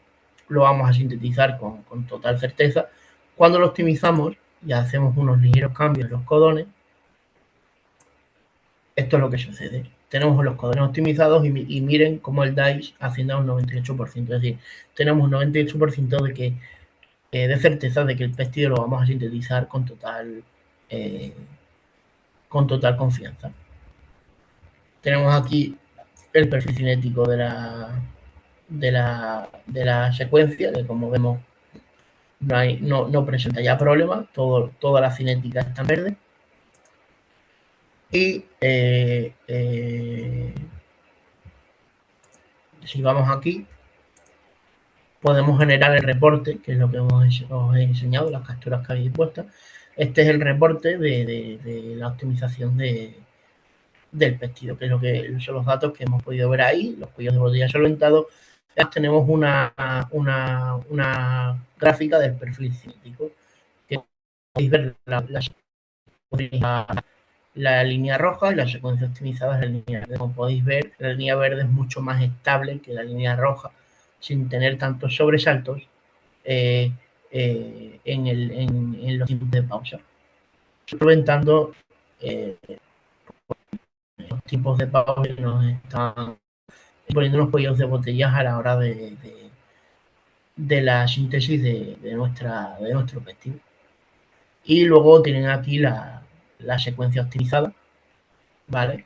[SPEAKER 3] lo vamos a sintetizar con total certeza. Cuando lo optimizamos y hacemos unos ligeros cambios en los codones, esto es lo que sucede. Tenemos los codones optimizados y miren cómo el DICE asciende a un 98%. Es decir, tenemos un 98% de certeza de que el péptido lo vamos a sintetizar con total confianza. Tenemos aquí el perfil cinético de la secuencia, que como vemos no presenta ya problemas, toda la cinética está en verde. Y si vamos aquí, podemos generar el reporte, que es lo que os he enseñado, las capturas que habéis puesto. Este es el reporte de la optimización del péptido, que es son los datos que hemos podido ver ahí, los cuellos de botella solventados. Tenemos una gráfica del perfil cinético, que podéis ver la línea roja y la secuencia optimizada es la línea verde. Como podéis ver, la línea verde es mucho más estable que la línea roja, sin tener tantos sobresaltos en los tiempos de pausa, solventando los tiempos de pausa que nos están poniendo unos cuellos de botellas a la hora de la síntesis de nuestro objetivo. Y luego tienen aquí la secuencia optimizada, ¿vale?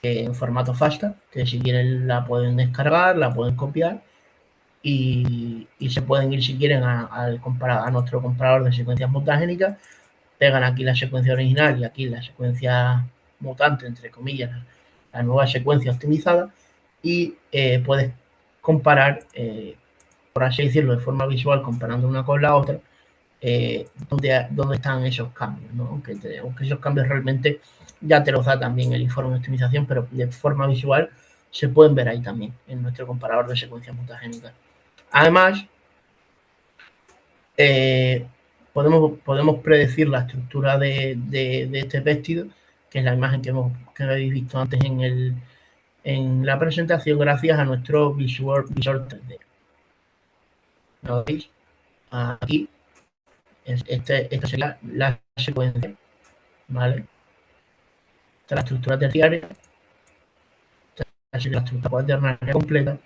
[SPEAKER 3] En formato FASTA, que si quieren la pueden descargar, la pueden copiar y se pueden ir si quieren a nuestro comparador de secuencias mutagénicas, pegan aquí la secuencia original y aquí la secuencia mutante, entre comillas, la nueva secuencia optimizada, y puedes comparar, por así decirlo, de forma visual, comparando una con la otra, dónde están esos cambios, ¿no? Aunque esos cambios realmente ya te los da también el informe de optimización, pero de forma visual se pueden ver ahí también, en nuestro comparador de secuencias mutagénicas. Además, podemos predecir la estructura de este péptido, que es la imagen que habéis visto antes en la presentación, gracias a nuestro visor 3D. ¿Lo veis? Aquí, esta sería la secuencia, ¿vale? Esta es la estructura terciaria, esta sería la estructura cuaternaria completa,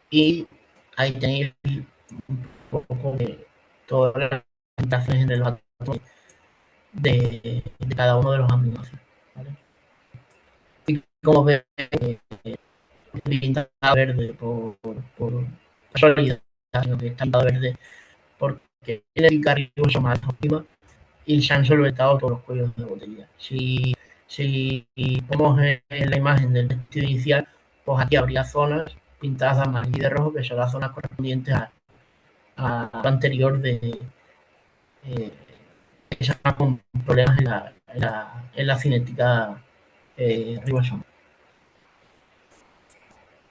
[SPEAKER 3] y ahí tenéis un poco de todas las presentaciones entre los átomos de cada uno de los aminoácidos, ¿vale? Y como veis, pinta verde por casualidad, sino que está pintado verde porque tiene el carrizoso más óptima y se han solventado todos los cuellos de botella. Si ponemos en la imagen del vestido inicial, pues aquí habría zonas pintadas de amarillo y de rojo, que son las zonas correspondientes a lo anterior de esas con problemas en la cinética ribosoma.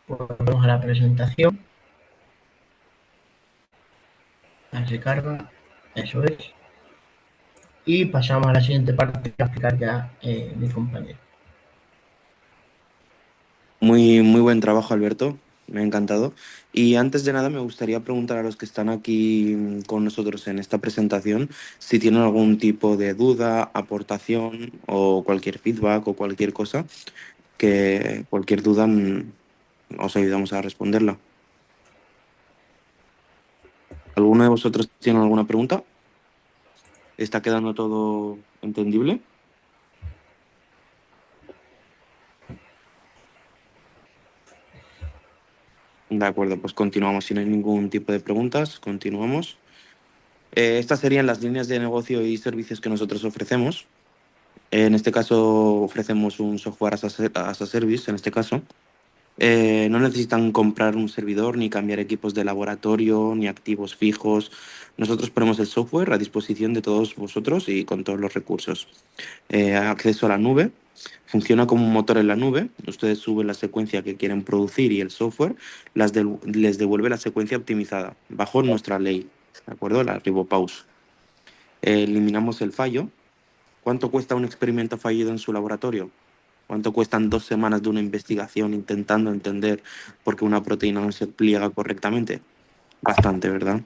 [SPEAKER 3] Volvemos a la presentación. Se carga, eso es. Y pasamos a la siguiente parte que va a explicar ya mi compañero.
[SPEAKER 2] Muy, muy buen trabajo, Alberto. Me ha encantado. Y antes de nada, me gustaría preguntar a los que están aquí con nosotros en esta presentación si tienen algún tipo de duda, aportación o cualquier feedback o cualquier cosa, que cualquier duda os ayudamos a responderla. ¿Alguno de vosotros tiene alguna pregunta? ¿Está quedando todo entendible? De acuerdo, pues continuamos. Si no hay ningún tipo de preguntas, continuamos. Estas serían las líneas de negocio y servicios que nosotros ofrecemos. En este caso ofrecemos un software as a service, en este caso. No necesitan comprar un servidor ni cambiar equipos de laboratorio ni activos fijos. Nosotros ponemos el software a disposición de todos vosotros y con todos los recursos. Acceso a la nube. Funciona como un motor en la nube. Ustedes suben la secuencia que quieren producir y el software les devuelve la secuencia optimizada bajo nuestra ley, ¿de acuerdo? La RiboPaus. Eliminamos el fallo. ¿Cuánto cuesta un experimento fallido en su laboratorio? ¿Cuánto cuestan 2 semanas de una investigación intentando entender por qué una proteína no se pliega correctamente? Bastante, ¿verdad?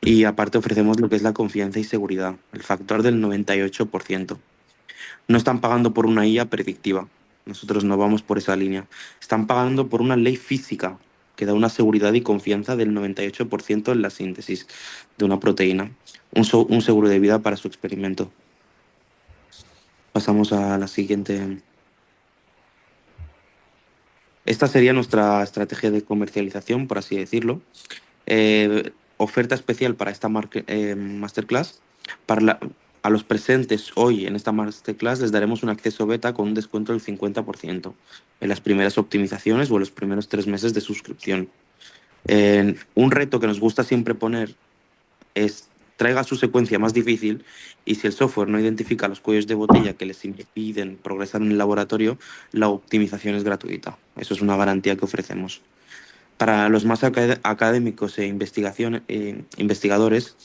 [SPEAKER 2] Y aparte ofrecemos lo que es la confianza y seguridad, el factor del 98%. No están pagando por una IA predictiva. Nosotros no vamos por esa línea. Están pagando por una ley física que da una seguridad y confianza del 98% en la síntesis de una proteína. Un seguro de vida para su experimento. Pasamos a la siguiente. Esta sería nuestra estrategia de comercialización, por así decirlo. Oferta especial para esta masterclass. A los presentes hoy en esta masterclass les daremos un acceso beta con un descuento del 50% en las primeras optimizaciones o en los primeros 3 meses de suscripción. Un reto que nos gusta siempre poner es traiga su secuencia más difícil y si el software no identifica los cuellos de botella que les impiden progresar en el laboratorio, la optimización es gratuita. Eso es una garantía que ofrecemos. Para los más académicos e investigadores,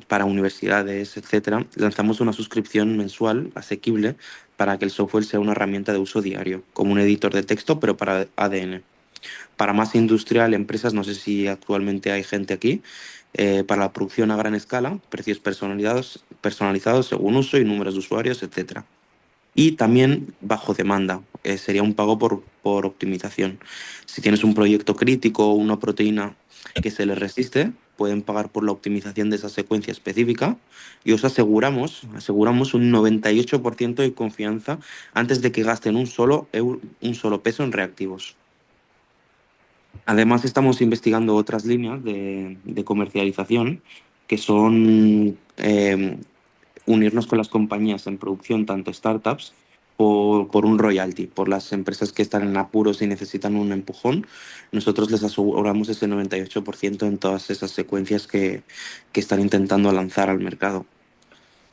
[SPEAKER 2] para universidades, etcétera, lanzamos una suscripción mensual asequible para que el software sea una herramienta de uso diario, como un editor de texto, pero para ADN. Para masa industrial, empresas, no sé si actualmente hay gente aquí, para la producción a gran escala, precios personalizados según uso y números de usuarios, etcétera. Y también bajo demanda, sería un pago por optimización. Si tienes un proyecto crítico o una proteína que se le resiste, pueden pagar por la optimización de esa secuencia específica y os aseguramos un 98% de confianza antes de que gasten un solo peso en reactivos. Además, estamos investigando otras líneas de comercialización que son unirnos con las compañías en producción, tanto startups, por un royalty, por las empresas que están en apuros y necesitan un empujón. Nosotros les aseguramos ese 98% en todas esas secuencias que están intentando lanzar al mercado.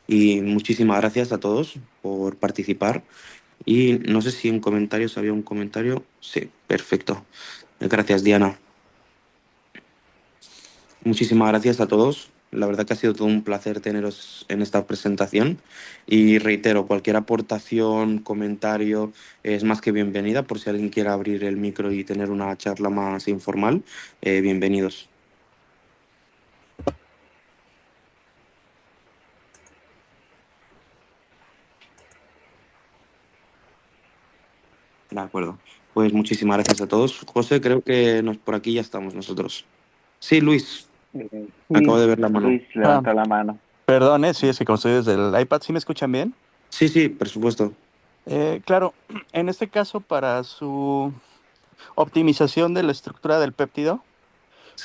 [SPEAKER 2] Y muchísimas gracias a todos por participar. Y no sé si en comentarios había un comentario. Sí, perfecto. Gracias, Diana. Muchísimas gracias a todos. La verdad que ha sido todo un placer teneros en esta presentación y reitero, cualquier aportación, comentario es más que bienvenida por si alguien quiere abrir el micro y tener una charla más informal. Bienvenidos. De acuerdo. Pues muchísimas gracias a todos. José, creo que por aquí ya estamos nosotros. Sí, Luis, acabo
[SPEAKER 5] Sí,
[SPEAKER 2] de ver la mano.
[SPEAKER 5] Luis levanta la mano.
[SPEAKER 6] Perdón, sí, es que como estoy desde el iPad, ¿sí me escuchan bien?
[SPEAKER 2] Sí, sí, por supuesto.
[SPEAKER 6] Claro, en este caso, para su optimización de la estructura del péptido,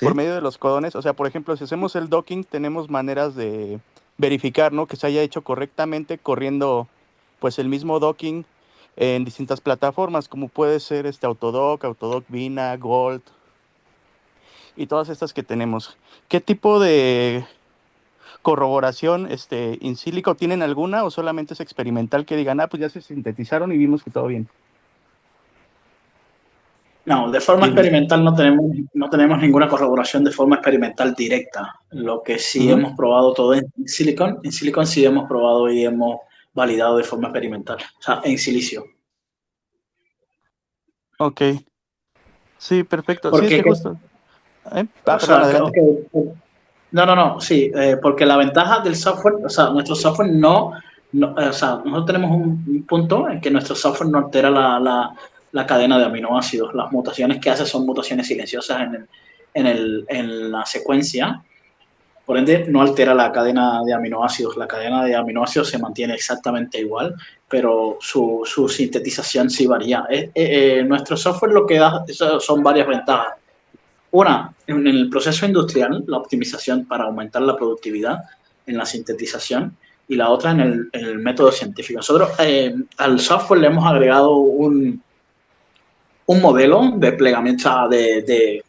[SPEAKER 6] por
[SPEAKER 2] ¿Sí?
[SPEAKER 6] medio de los codones, o sea, por ejemplo, si hacemos el docking, tenemos maneras de verificar, ¿no? Que se haya hecho correctamente corriendo, pues, el mismo docking en distintas plataformas, como puede ser este Autodoc Vina, Gold y todas estas que tenemos. ¿Qué tipo de corroboración in silico tienen alguna o solamente es experimental que digan, pues ya se sintetizaron y vimos que todo bien?
[SPEAKER 7] No, de forma
[SPEAKER 2] Sí.
[SPEAKER 7] experimental no tenemos ninguna corroboración de forma experimental directa. Lo que sí
[SPEAKER 6] Ujú.
[SPEAKER 7] hemos probado todo en silicon. En silicon sí hemos probado y hemos validado de forma experimental. O sea, en silicio.
[SPEAKER 6] Ok, sí, perfecto. Sí, es
[SPEAKER 7] Porque,
[SPEAKER 6] que justo.
[SPEAKER 7] o
[SPEAKER 6] Perdón,
[SPEAKER 7] sea,
[SPEAKER 6] adelante.
[SPEAKER 7] no, sí, porque la ventaja del software, o sea, nuestro software o sea, nosotros tenemos un punto en que nuestro software no altera la cadena de aminoácidos. Las mutaciones que hace son mutaciones silenciosas en la secuencia. Por ende, no altera la cadena de aminoácidos. La cadena de aminoácidos se mantiene exactamente igual, pero su sintetización sí varía. Nuestro software lo que da son varias ventajas. Una, en el proceso industrial, la optimización para aumentar la productividad en la sintetización, y la otra en el método científico. Nosotros al software le hemos agregado un modelo de plegamiento, de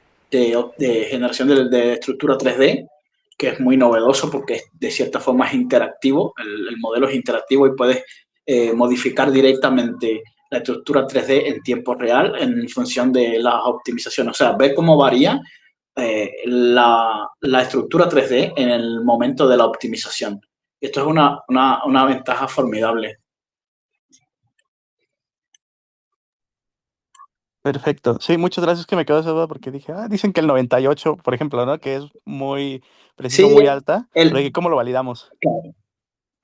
[SPEAKER 7] generación de estructura 3D, que es muy novedoso porque de cierta forma es interactivo, el modelo es interactivo y puedes modificar directamente la estructura 3D en tiempo real en función de las optimizaciones, o sea, ver cómo varía la estructura 3D en el momento de la optimización. Esto es una ventaja formidable.
[SPEAKER 6] Perfecto. Sí, muchas gracias que me quedó esa duda porque dije, dicen que el 98, por ejemplo, ¿no? Que es muy preciso,
[SPEAKER 7] Sí,
[SPEAKER 6] muy alta, pero
[SPEAKER 7] el,
[SPEAKER 6] dije, ¿cómo lo validamos?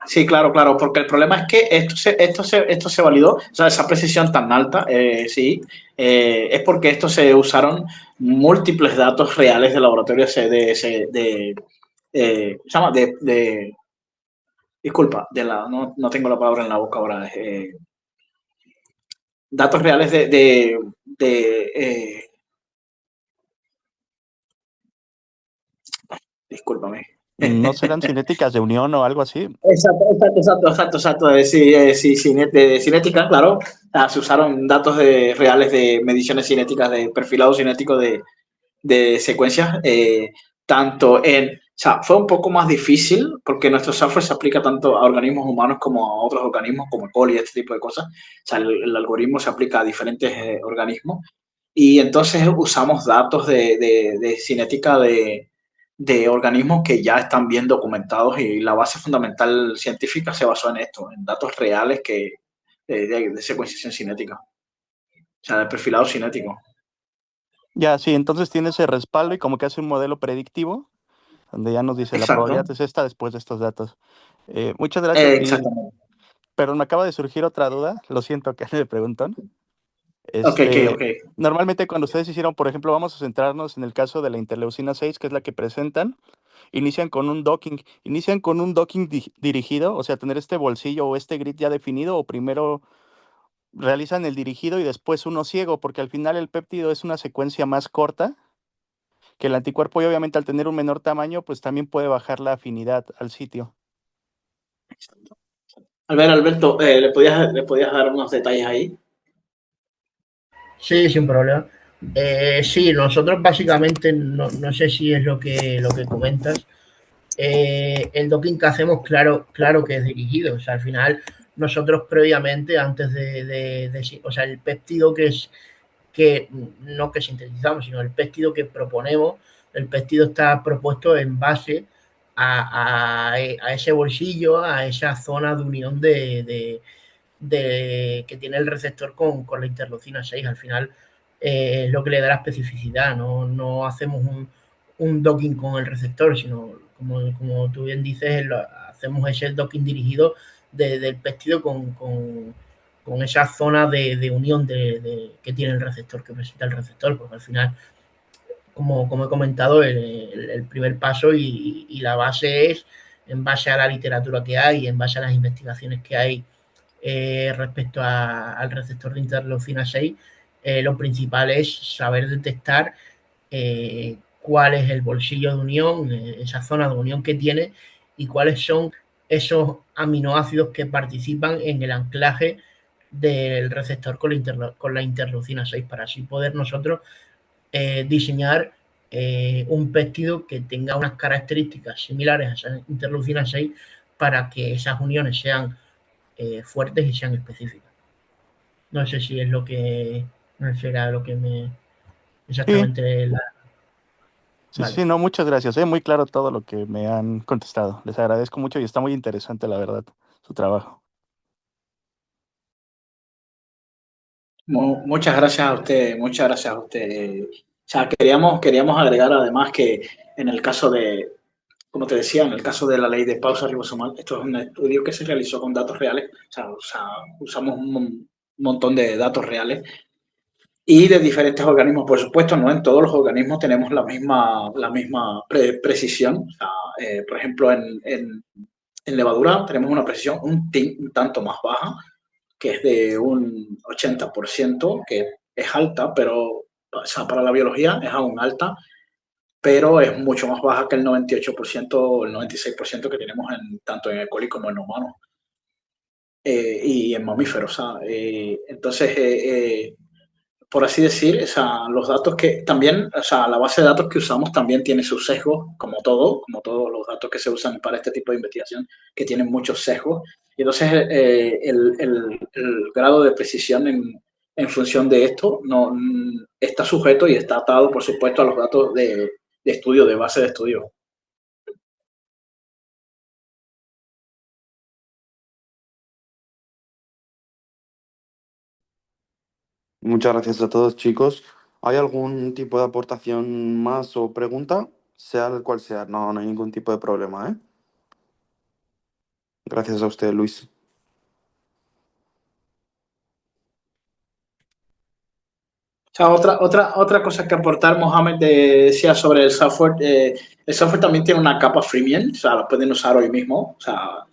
[SPEAKER 7] sí, claro, porque el problema es que esto se validó, o sea, esa precisión tan alta, sí, es porque esto se usaron múltiples datos reales de laboratorio se llama disculpa, no tengo la palabra en la boca ahora, datos reales discúlpame.
[SPEAKER 6] ¿No serán cinéticas de unión o algo así?
[SPEAKER 7] Exacto. De cinética, claro. Se usaron datos reales de mediciones cinéticas, de perfilado cinético de secuencias, o sea, fue un poco más difícil porque nuestro software se aplica tanto a organismos humanos como a otros organismos, como el coli, este tipo de cosas. O sea, el algoritmo se aplica a diferentes organismos y entonces usamos datos de cinética de organismos que ya están bien documentados y la base fundamental científica se basó en esto, en datos reales de secuenciación cinética, o sea, de perfilado cinético.
[SPEAKER 6] Ya, sí, entonces tiene ese respaldo y como que hace un modelo predictivo, donde ya nos dice la
[SPEAKER 7] Exacto.
[SPEAKER 6] probabilidad es esta después de estos datos. Muchas gracias.
[SPEAKER 7] Exactamente.
[SPEAKER 6] Pero me acaba de surgir otra duda, lo siento que le preguntan.
[SPEAKER 7] Ok, ok, ok.
[SPEAKER 6] Normalmente cuando ustedes hicieron, por ejemplo, vamos a centrarnos en el caso de la interleucina 6, que es la que presentan, inician con un docking dirigido, o sea, tener este bolsillo o este grid ya definido, o primero realizan el dirigido y después uno ciego, porque al final el péptido es una secuencia más corta que el anticuerpo y obviamente al tener un menor tamaño, pues también puede bajar la afinidad al sitio.
[SPEAKER 7] A ver, Alberto, le podías dar unos detalles ahí?
[SPEAKER 3] Sí, sin problema. Sí, nosotros básicamente, no sé si es lo que comentas, el docking que hacemos, claro que es dirigido. O sea, al final, nosotros previamente, antes o sea, el péptido que no que sintetizamos, sino el péptido que proponemos, el péptido está propuesto en base a ese bolsillo, a esa zona de unión que tiene el receptor con la interleucina 6. Al final es lo que le da la especificidad. No hacemos un docking con el receptor, sino como tú bien dices, hacemos ese docking dirigido del péptido con esa zona de unión que tiene el receptor, que presenta el receptor, porque al final, como he comentado, el primer paso y la base es, en base a la literatura que hay, en base a las investigaciones que hay respecto al receptor de interleucina 6, lo principal es saber detectar cuál es el bolsillo de unión, esa zona de unión que tiene y cuáles son esos aminoácidos que participan en el anclaje del receptor con la interleucina 6 para así poder nosotros diseñar un péptido que tenga unas características similares a esa interleucina 6 para que esas uniones sean fuertes y sean específicas. No sé si es lo que no será lo que me
[SPEAKER 6] Sí,
[SPEAKER 3] exactamente la.
[SPEAKER 6] sí,
[SPEAKER 3] Vale.
[SPEAKER 6] sí, no, muchas gracias. Muy claro todo lo que me han contestado. Les agradezco mucho y está muy interesante, la verdad, su trabajo.
[SPEAKER 7] Muchas gracias a usted, muchas gracias a usted. O sea, queríamos agregar además que en el caso de, como te decía, en el caso de la ley de pausa ribosomal, esto es un estudio que se realizó con datos reales, o sea usamos un montón de datos reales y de diferentes organismos, por supuesto, no en todos los organismos tenemos la misma precisión. O sea, por ejemplo, en levadura tenemos una precisión un tanto más baja, que es de un 80%, que es alta, pero o sea, para la biología es aún alta, pero es mucho más baja que el 98% o el 96% que tenemos tanto en E. coli como en humanos y en mamíferos. O sea, entonces, por así decir, o sea, los datos que también, o sea, la base de datos que usamos también tiene sus sesgos, como todos los datos que se usan para este tipo de investigación, que tienen muchos sesgos. Y entonces, el grado de precisión en función de esto no está sujeto y está atado, por supuesto, a los datos de estudio, de base de estudio.
[SPEAKER 2] Muchas gracias a todos, chicos. ¿Hay algún tipo de aportación más o pregunta? Sea el cual sea, no, no hay ningún tipo de problema, ¿eh? Gracias a usted, Luis.
[SPEAKER 7] O sea, otra cosa que aportar, Mohamed decía sobre el software también tiene una capa freemium, o sea, lo pueden usar hoy mismo, o sea,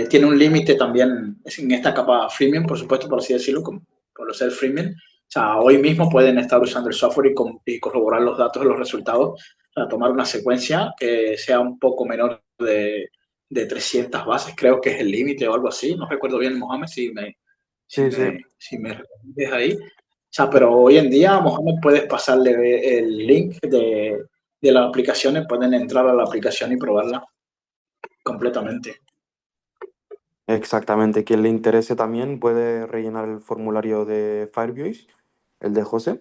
[SPEAKER 7] tiene un límite también en esta capa freemium, por supuesto, por así decirlo, por ser freemium. O sea, hoy mismo pueden estar usando el software y corroborar los datos de los resultados, o sea, tomar una secuencia que sea un poco menor de 300 bases, creo que es el límite o algo así, no recuerdo bien, Mohamed,
[SPEAKER 2] Sí, sí.
[SPEAKER 7] si me respondes ahí. O sea, pero hoy en día, Mohamed, puedes pasarle el link de las aplicaciones, pueden entrar a la aplicación y probarla completamente.
[SPEAKER 2] Exactamente. Quien le interese también puede rellenar el formulario de Firebase, el de José,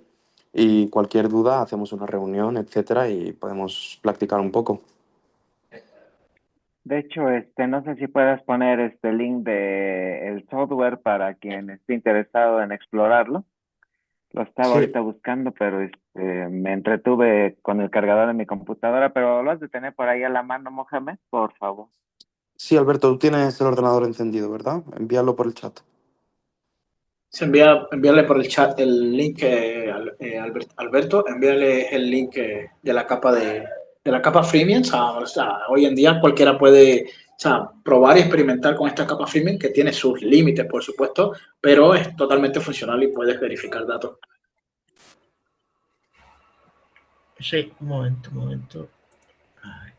[SPEAKER 2] y cualquier duda hacemos una reunión, etcétera, y podemos practicar un poco.
[SPEAKER 5] De hecho, no sé si puedes poner este link de el software para quien esté interesado en explorarlo. Lo estaba
[SPEAKER 2] Sí,
[SPEAKER 5] ahorita buscando, pero me entretuve con el cargador de mi computadora, pero lo has de tener por ahí a la mano, Mohamed, por favor.
[SPEAKER 2] sí, Alberto, tú tienes el ordenador encendido, ¿verdad? Envíalo por el chat.
[SPEAKER 7] Envíale por el chat el link, Alberto, envíale el link de la capa de la capa freemium. O sea, hoy en día cualquiera puede, o sea, probar y experimentar con esta capa freemium que tiene sus límites, por supuesto, pero es totalmente funcional y puedes verificar datos.
[SPEAKER 3] Sí, un momento, un momento. Ay,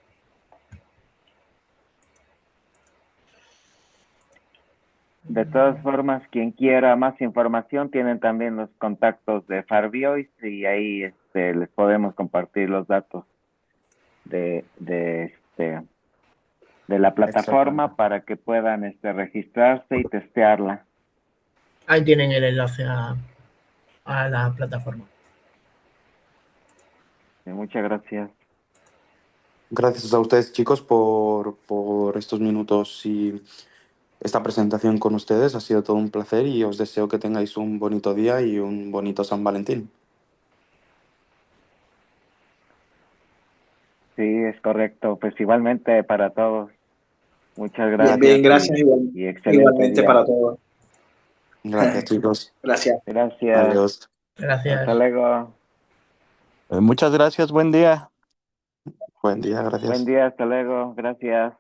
[SPEAKER 5] De todas formas, quien quiera más información, tienen también los contactos de Farbiois y ahí les podemos compartir los datos de la plataforma
[SPEAKER 2] Exactamente.
[SPEAKER 5] para que puedan registrarse y testearla.
[SPEAKER 3] ahí tienen el enlace a la plataforma.
[SPEAKER 5] Muchas gracias.
[SPEAKER 2] Gracias a ustedes, chicos, por estos minutos y esta presentación con ustedes. Ha sido todo un placer y os deseo que tengáis un bonito día y un bonito San Valentín.
[SPEAKER 5] Sí, es correcto. Pues igualmente para todos. Muchas
[SPEAKER 7] Bien, bien,
[SPEAKER 5] gracias
[SPEAKER 7] gracias
[SPEAKER 5] y excelente
[SPEAKER 7] igualmente
[SPEAKER 5] día.
[SPEAKER 7] para todos.
[SPEAKER 2] Gracias, chicos.
[SPEAKER 7] Gracias.
[SPEAKER 5] Gracias.
[SPEAKER 2] Adiós.
[SPEAKER 3] Gracias.
[SPEAKER 5] Hasta luego.
[SPEAKER 6] Muchas gracias, buen día.
[SPEAKER 2] Buen día,
[SPEAKER 5] Buen
[SPEAKER 2] gracias.
[SPEAKER 5] día, hasta luego. Gracias.